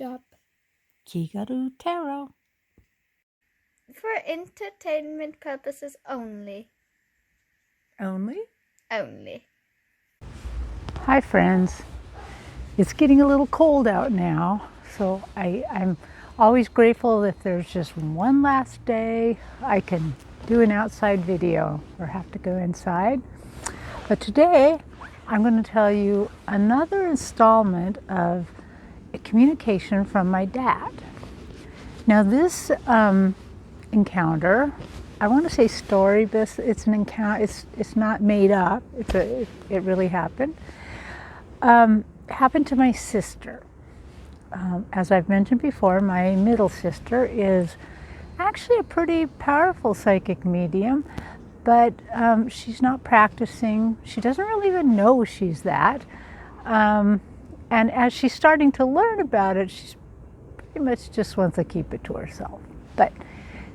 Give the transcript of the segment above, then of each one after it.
Stop. Kigaru Taro. For entertainment purposes only. Only? Only. Hi friends. It's getting a little cold out now, so I'm always grateful if there's just one last day I can do an outside video or have to go inside. But today I'm going to tell you another installment of a communication from my dad. Now this encounter, I want to say story, but it's an encounter. It's not made up. It really happened. Happened to my sister. As I've mentioned before, my middle sister is actually a pretty powerful psychic medium, but she's not practicing. She doesn't really even know she's that. And as she's starting to learn about it, she's pretty much just wants to keep it to herself. But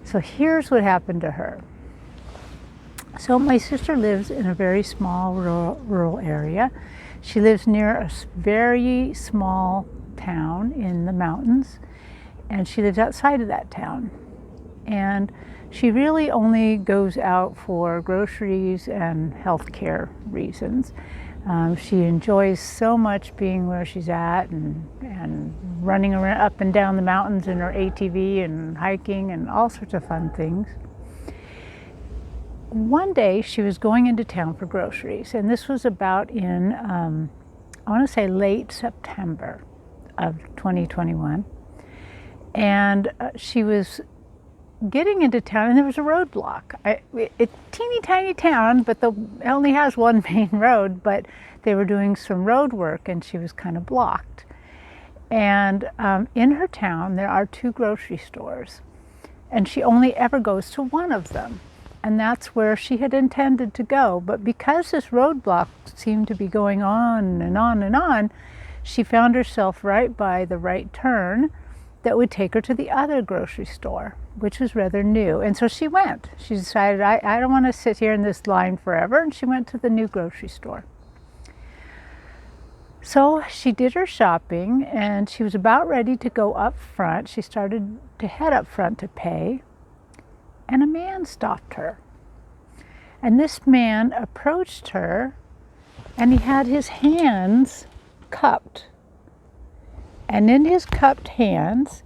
so here's what happened to her. So my sister lives in a very small rural area. She lives near a very small town in the mountains, and she lives outside of that town. And she really only goes out for groceries and healthcare reasons. She enjoys so much being where she's at and running around up and down the mountains in her ATV and hiking and all sorts of fun things. One day she was going into town for groceries, and this was about in, I want to say late September of 2021. And she was getting into town, and there was a roadblock. It's a teeny tiny town, but it only has one main road, but they were doing some road work and she was kind of blocked. And in her town there are 2 grocery stores, and she only ever goes to one of them, and that's where she had intended to go. But because this roadblock seemed to be going on and on and on, she found herself right by the right turn that would take her to the other grocery store, which was rather new. And so she went. She decided, I don't want to sit here in this line forever, and she went to the new grocery store. So she did her shopping, and she was about ready to go up front. She started to head up front to pay, and a man stopped her. And this man approached her, and he had his hands cupped. And in his cupped hands,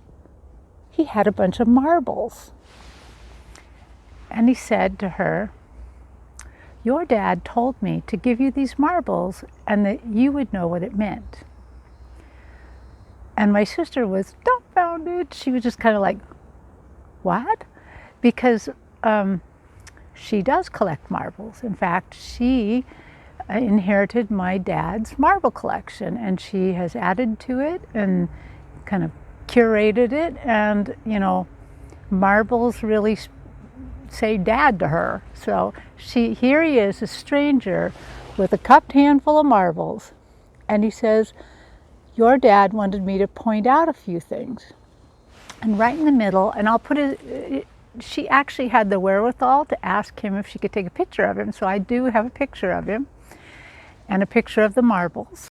he had a bunch of marbles. And he said to her, "Your dad told me to give you these marbles and that you would know what it meant." And my sister was dumbfounded. She was just kind of like, "What?" Because she does collect marbles. In fact, she inherited my dad's marble collection, and she has added to it and kind of curated it. And marbles really say dad to her. So here he is, a stranger with a cupped handful of marbles, and he says, "Your dad wanted me to point out a few things." And right in the middle, and I'll put it, she actually had the wherewithal to ask him if she could take a picture of him. So I do have a picture of him and a picture of the marbles.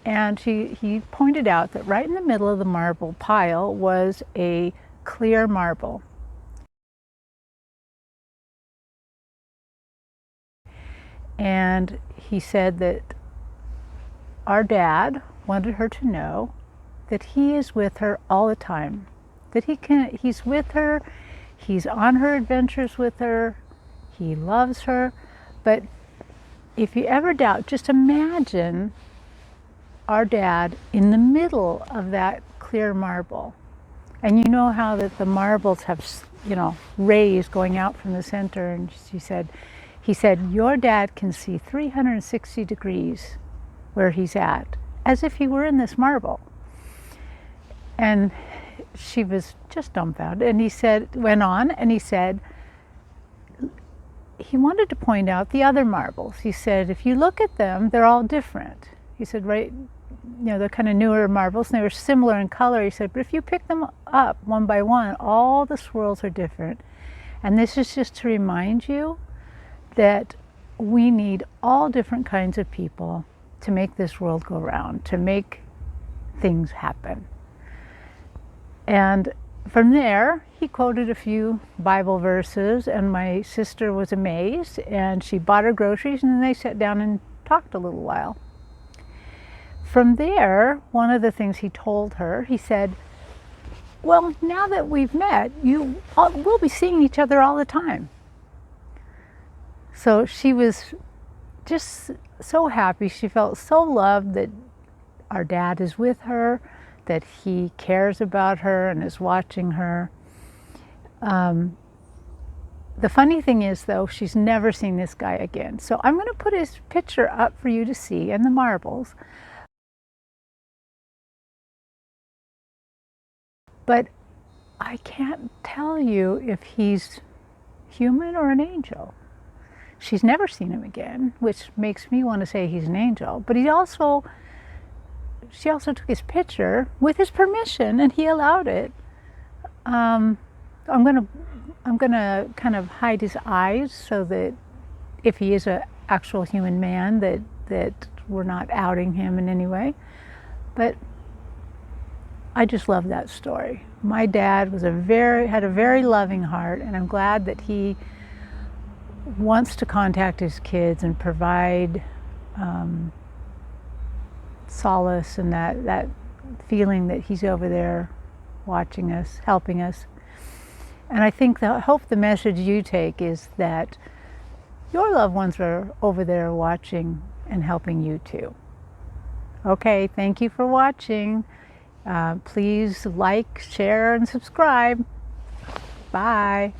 And he pointed out that right in the middle of the marble pile was a clear marble. And he said that our dad wanted her to know that he is with her all the time, that he's with her, he's on her adventures with her, he loves her. But if you ever doubt, just imagine our dad in the middle of that clear marble. And you know how that the marbles have, rays going out from the center. And he said, "Your dad can see 360 degrees where he's at, as if he were in this marble." And she was just dumbfounded. And he went on, and he said, he wanted to point out the other marbles. He said, "If you look at them, they're all different." He said, right, they're kind of newer marbles, and they were similar in color. He said, "But if you pick them up one by one, all the swirls are different. And this is just to remind you that we need all different kinds of people to make this world go round, to make things happen. And from there, he quoted a few Bible verses, and my sister was amazed, and she bought her groceries, and then they sat down and talked a little while. From there, one of the things he told her, he said, well, now that we've met, we'll be seeing each other all the time. So she was just so happy. She felt so loved that our dad is with her, that he cares about her and is watching her. The funny thing is, though, she's never seen this guy again. So I'm going to put his picture up for you to see, and the marbles. But I can't tell you if he's human or an angel. She's never seen him again, which makes me want to say he's an angel. But she also took his picture with his permission, and he allowed it. I'm gonna kind of hide his eyes so that if he is an actual human man, that we're not outing him in any way. But I just love that story. My dad had a very loving heart, and I'm glad that he wants to contact his kids and provide solace and that feeling that he's over there watching us, helping us. And I hope the message you take is that your loved ones are over there watching and helping you too. Okay, thank you for watching. Please like, share, and subscribe. Bye.